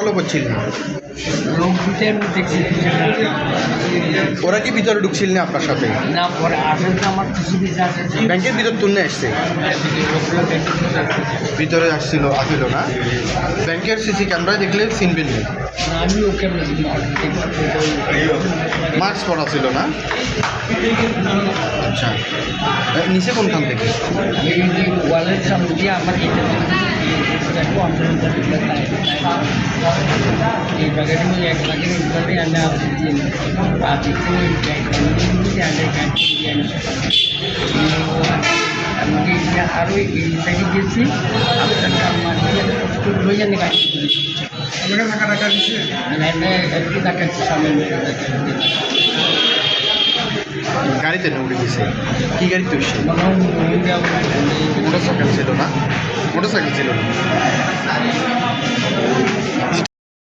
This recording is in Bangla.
ফলো করছিল না? লোক দুটো আমি দেখছি ওরা কি ভিতরে ঢুকছিল না আপনার সাথে? না পরে আসলে তো আমার কিছু কিছু আছে ব্যাংকের ভিতর তুলনে আসছে, ভিতরে আসছিল আসছিল না? ব্যাংকের সিসি ক্যামেরায় দেখলে চিনবেন না? আমি ওকে মাস্ক পরা ছিল না? আচ্ছা, নিচে কোনখান থেকে? এই যে ওয়ালের সামনে দিয়ে আমার দেখো এই বাগানের মধ্যে এক লাখের উপরে আমি আমি আরও এই সাইডে গেছি আপনার লই জানি গাড়ি টাকা টাকা দিচ্ছে একটু টাকা সামনে গাড়িতে না উঠে গেছে? কি গাড়িতে উঠছে? মোটর সাইকেল ছিল না? মোটর সাইকেল ছিল না?